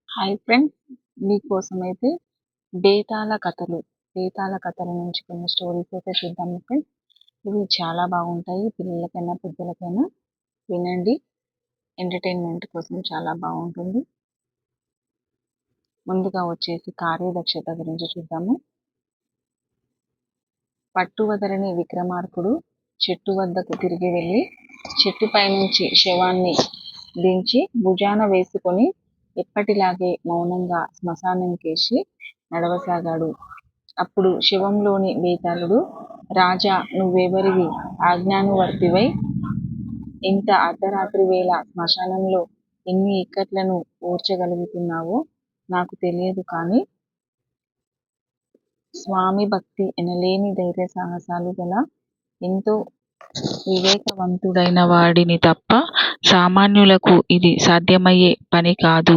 Hi friends! మీకోసమైతే Betala కథల నుంచి కొన్ని స్టోరీస్ అయితే చూద్దాము ఫ్రెండ్స్. ఇవి చాలా బాగుంటాయి. పిల్లలకైనా, పెద్దలకైనా వినండి. ఎంటర్‌టైన్‌మెంట్ కోసం చాలా బాగుంటుంది. ముందుగా వచ్చేసి కార్యదక్షత గురించి చూద్దాము. పట్టువదలని విక్రమార్కుడు చెట్టు వద్దకు తిరిగి వెళ్ళి చెట్టుపై నుంచి శవాన్ని దించి భుజాన వేసుకొని ఎప్పటిలాగే మౌనంగా శ్మశానంకేసి నడవసాగాడు. అప్పుడు శవంలోని బేతాళుడు, రాజా, నువ్వెవరివి? ఆజ్ఞానువర్తివై ఇంత అర్ధరాత్రి వేళ శ్మశానంలో ఎన్ని ఇక్కట్లను ఓర్చగలుగుతున్నావో నాకు తెలియదు కానీ స్వామి భక్తి ఎనలేని ధైర్య సాహసాలు గల ఎంతో వివేకవంతుడైన వాడిని తప్ప సామాన్యులకు ఇది సాధ్యమయ్యే పని కాదు.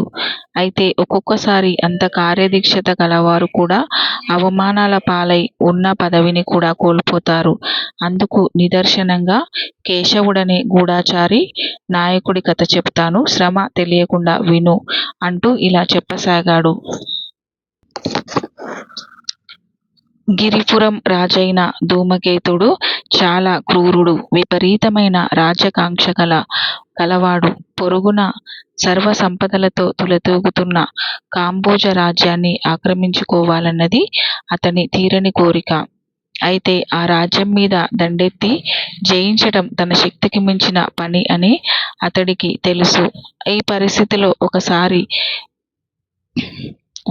అయితే ఒక్కొక్కసారి అంత కార్యదీక్షత గలవారు కూడా అవమానాల పాలై ఉన్న పదవిని కూడా కోల్పోతారు. అందుకు నిదర్శనంగా కేశవుడనే గూఢచారి నాయకుడి కథ చెప్తాను, శ్రమ తెలియకుండా విను అంటూ ఇలా చెప్పసాగాడు. గిరిపురం రాజైన ధూమకేతుడు చాలా క్రూరుడు, విపరీతమైన రాజ్యాకాంక్ష కలవాడు. పొరుగున సర్వ సంపదలతో తులతూగుతున్న కాంబోజ రాజ్యాన్ని ఆక్రమించుకోవాలన్నది అతని తీరని కోరిక. అయితే ఆ రాజ్యం మీద దండెత్తి జయించటం తన శక్తికి మించిన పని అని అతడికి తెలుసు. ఈ పరిస్థితిలో ఒకసారి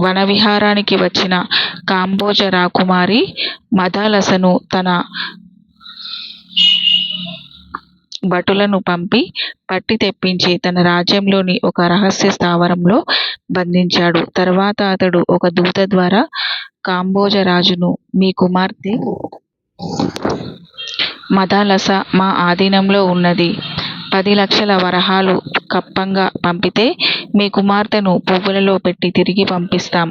వనవిహారానికి వచ్చిన కాంబోజ రాకుమారి మదాలసను తన భటులను పంపి పట్టి తెప్పించి తన రాజ్యంలోని ఒక రహస్య స్థావరంలో బంధించాడు. తర్వాత అతడు ఒక దూత ద్వారా కాంబోజ రాజును, మీ కుమార్తె మదాలస మా ఆధీనంలో ఉన్నది. 10 లక్షల వరహాలు కప్పంగా పంపితే మీ కుమార్తెను పువ్వులలో పెట్టి తిరిగి పంపిస్తాం.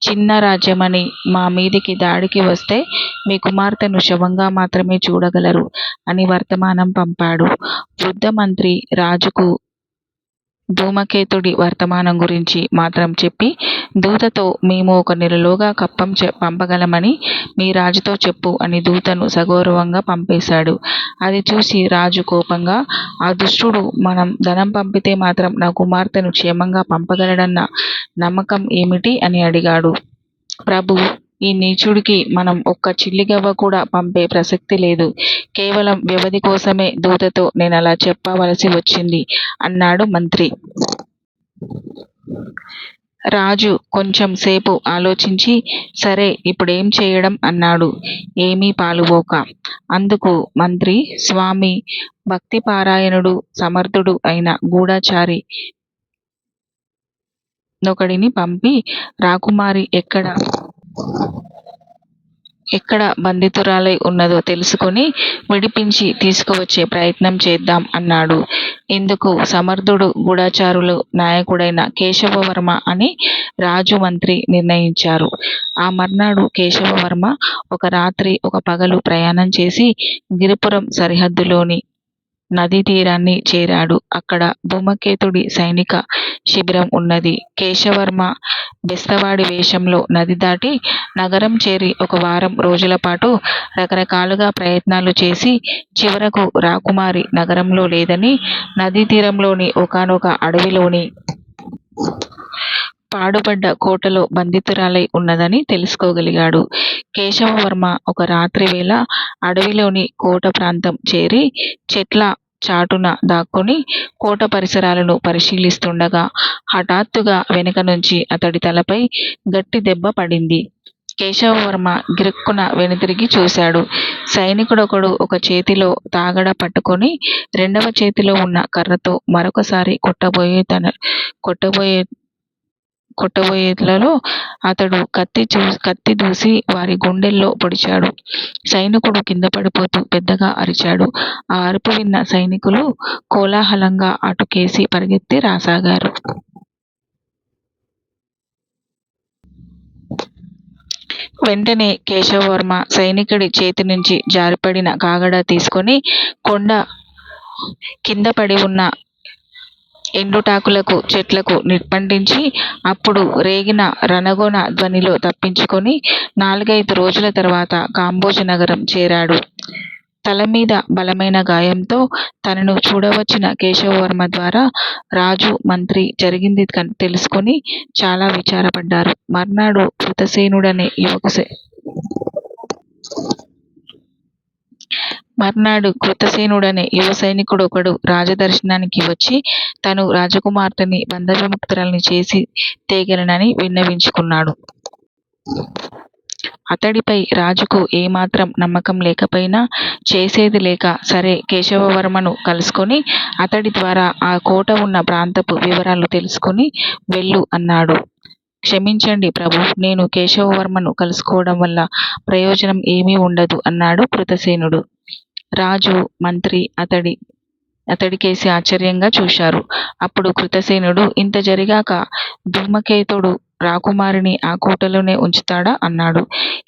చిన్న రాజ్యమని మా మీదికి దాడికి వస్తే మీ కుమార్తెను శవంగా మాత్రమే చూడగలరు అని వర్తమానం పంపాడు. వృద్ధ మంత్రి రాజుకు ధూమకేతుడి వర్తమానం గురించి మాత్రం చెప్పి దూతతో, మేము 1 నెలలోగా కప్పం పంపగలమని మీ రాజుతో చెప్పు అని దూతను సగౌరవంగా పంపేశాడు. అది చూసి రాజు కోపంగా, ఆ దుష్టుడు మనం ధనం పంపితే మాత్రం నా కుమార్తెను క్షేమంగా పంపగలడన్న నమ్మకం ఏమిటి అని అడిగాడు. ప్రభూ, ఈ నీచుడికి మనం ఒక్క చిల్లిగవ్వ కూడా పంపే ప్రసక్తి లేదు. కేవలం వ్యవధి కోసమే దూతతో నేనలా చెప్పవలసి వచ్చింది అన్నాడు మంత్రి. రాజు కొంచెం సేపు ఆలోచించి, సరే ఇప్పుడేం చేయడం అన్నాడు ఏమీ పాలుపోక. అందుకు మంత్రి, స్వామి భక్తిపారాయణుడు సమర్థుడు అయిన గూఢచారి నొకడిని పంపి రాకుమారి ఎక్కడ బంధితురాలై ఉన్నదో తెలుసుకొని విడిపించి తీసుకువచ్చే ప్రయత్నం చేద్దాం అన్నాడు. ఇందుకు సమర్థుడు గూఢచారుల నాయకుడైన కేశవవర్మ అని రాజు మంత్రి నిర్ణయించారు. ఆ మర్నాడు కేశవవర్మ ఒక రాత్రి ఒక పగలు ప్రయాణం చేసి గిరిపురం సరిహద్దులోని నదీ తీరాన్ని చేరాడు. అక్కడ ధూమకేతుడి సైనిక శిబిరం ఉన్నది. కేశవర్మ బెస్తవాడి వేషంలో నది దాటి నగరం చేరి 1 వారం రోజుల పాటు రకరకాలుగా ప్రయత్నాలు చేసి చివరకు రాకుమారి నగరంలో లేదని, నదీ తీరంలోని ఒకానొక అడవిలోని పాడుబడ్డ కోటలో బంధితురాలై ఉన్నదని తెలుసుకోగలిగాడు. కేశవవర్మ ఒక రాత్రి వేళ అడవిలోని కోట ప్రాంతం చేరి చెట్ల చాటున దాక్కుని కోట పరిసరాలను పరిశీలిస్తుండగా హఠాత్తుగా వెనుక నుంచి అతడి తలపై గట్టి దెబ్బ పడింది. కేశవవర్మ గిరుక్కున వెనుతిరిగి చూశాడు. సైనికుడొకడు ఒక చేతిలో తాగడ పట్టుకొని 2వ చేతిలో ఉన్న కర్రతో మరొకసారి కొట్టబోయేట్లలో అతడు కత్తి దూసి వారి గుండెల్లో పొడిచాడు. సైనికుడు కింద పడిపోతూ పెద్దగా అరిచాడు. ఆ అరుపు విన్న సైనికులు కోలాహలంగా అటుకేసి పరిగెత్తి రాసాగారు. వెంటనే కేశవవర్మ సైనికుడి చేతి నుంచి జారిపడిన కాగడా తీసుకొని కొండ కింద పడి ఉన్న ఎండుటాకులకు చెట్లకు నిప్పంటించి అప్పుడు రేగిన రణగొణ ధ్వనిలో తప్పించుకొని 4-5 రోజుల తర్వాత కాంబోజ నగరం చేరాడు. తలమీద బలమైన గాయంతో తనను చూడవచ్చిన కేశవవర్మ ద్వారా రాజు, మంత్రి జరిగింది తెలుసుకొని చాలా విచారపడ్డారు. మర్నాడు కృతసేనుడనే యువ సైనికుడొకడు రాజదర్శనానికి వచ్చి తను రాజకుమార్తెని బంధవిముక్తురాల్ని చేసి తేగలనని విన్నవించుకున్నాడు. అతడిపై రాజుకు ఏమాత్రం నమ్మకం లేకపోయినా చేసేది లేక సరే కేశవవర్మను కలుసుకొని అతడి ద్వారా ఆ కోట ఉన్న ప్రాంతపు వివరాలు తెలుసుకొని వెళ్ళు అన్నాడు. క్షమించండి ప్రభూ, నేను కేశవవర్మను కలుసుకోవడం వల్ల ప్రయోజనం ఏమీ ఉండదు అన్నాడు కృతసేనుడు. రాజు, మంత్రి అతడికేసి ఆశ్చర్యంగా చూశారు. అప్పుడు కృతసేనుడు, ఇంత జరిగాక ధూమకేతుడు రాకుమారిని ఆ కోటలోనే ఉంచుతాడా అన్నాడు.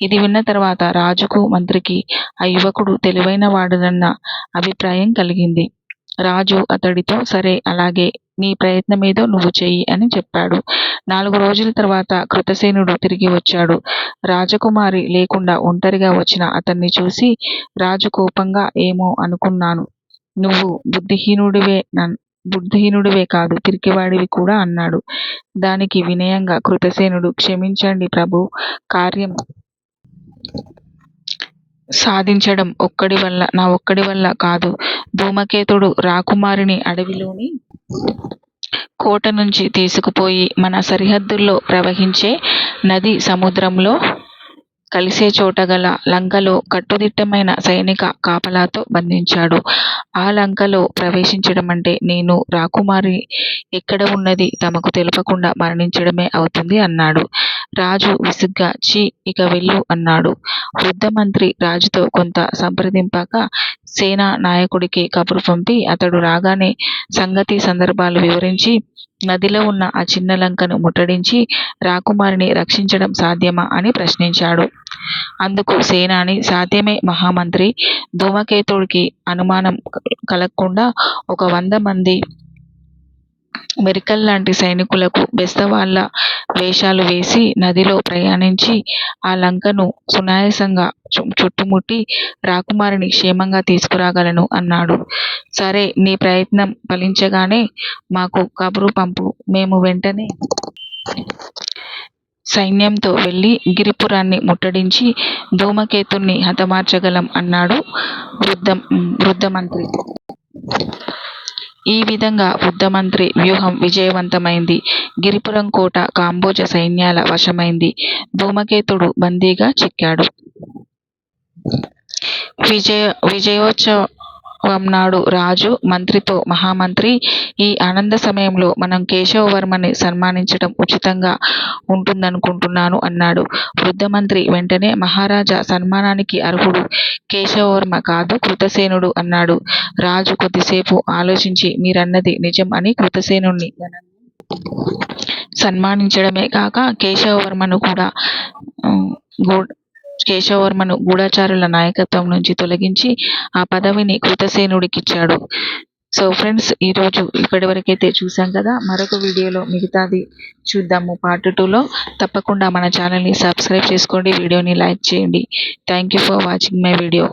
ఇది విన్న తర్వాత రాజుకు, మంత్రికి ఆ యువకుడు తెలివైన వాడనన్న అభిప్రాయం కలిగింది. రాజు అతడితో, సరే అలాగే, నీ ప్రయత్నమేదో నువ్వు చెయ్యి అని చెప్పాడు. 4 రోజుల తర్వాత కృతసేనుడు తిరిగి వచ్చాడు. రాజకుమారి లేకుండా ఒంటరిగా వచ్చిన అతన్ని చూసి రాజు కోపంగా, ఏమో అనుకున్నాను, నువ్వు బుద్ధిహీనుడివే కాదు, పిరికివాడివి కూడా అన్నాడు. దానికి వినయంగా కృతసేనుడు, క్షమించండి ప్రభూ, కార్యం సాధించడం నా ఒక్కడి వల్ల కాదు. ధూమకేతుడు రాకుమారిని అడవిలోని కోట నుంచి తీసుకుపోయి మన సరిహద్దుల్లో ప్రవహించే నది సముద్రంలో కలిసే చోట గల లంకలో కట్టుదిట్టమైన సైనిక కాపలాతో బంధించాడు. ఆ లంకలో ప్రవేశించడమంటే నేను రాకుమారి ఎక్కడ ఉన్నది తమకు తెలుపకుండా మరణించడమే అవుతుంది అన్నాడు. రాజు విసుగ్గా, ఛీ, ఇక వెళ్ళు అన్నాడు. వృద్ధ మంత్రి రాజుతో కొంత సంప్రదింపాక సేనా నాయకుడికి కబురు పంపి అతడు రాగానే సంగతి సందర్భాలు వివరించి నదిలో ఉన్న ఆ చిన్న లంకను ముట్టడించి రాకుమారిని రక్షించడం సాధ్యమా అని ప్రశ్నించాడు. అందుకు సేనాని, సాధ్యమే మహామంత్రి. ధూమకేతుడికి అనుమానం కలగకుండా ఒక 100 మంది మెరికల్లాంటి సైనికులకు బెస్తవాళ్ళ వేషాలు వేసి నదిలో ప్రయాణించి ఆ లంకను సునాయాసంగా చుట్టుముట్టి రాకుమారిని క్షేమంగా తీసుకురాగలను అన్నాడు. సరే, నీ ప్రయత్నం ఫలించగానే మాకు కబురు పంపు, మేము వెంటనే సైన్యంతో వెళ్ళి గిరిపురాన్ని ముట్టడించి ధూమకేతుణ్ణి హతమార్చగలం అన్నాడు వృద్ధమంత్రి. ఈ విధంగా వృద్ధమంత్రి వ్యూహం విజయవంతమైంది. గిరిపురం కోట కాంబోజ సైన్యాల వశమైంది. ధూమకేతుడు బందీగా చిక్కాడు. విజయోత్సవం నాడు రాజు మంత్రితో, మహామంత్రి, ఈ ఆనంద సమయంలో మనం కేశవవర్మని సన్మానించడం ఉచితంగా ఉంటుందనుకుంటున్నాను అన్నాడు. వృద్ధమంత్రి వెంటనే, మహారాజా, సన్మానానికి అర్హుడు కేశవవర్మ కాదు, కృతసేనుడు అన్నాడు. రాజు కొద్దిసేపు ఆలోచించి, మీరన్నది నిజం అని కృతసేనుణ్ణి సన్మానించడమే కాక కేశవవర్మను గూఢచారుల నాయకత్వం నుంచి తొలగించి ఆ పదవిని కృతసేనుడికిచ్చాడు. సో ఫ్రెండ్స్, ఈరోజు ఇప్పటివరకైతే చూసాం కదా. మరొక వీడియోలో మిగతాది చూద్దాము. పార్ట్ 2లో తప్పకుండా మన ఛానల్ని సబ్స్క్రైబ్ చేసుకోండి, వీడియోని లైక్ చేయండి. Thank you for watching my video.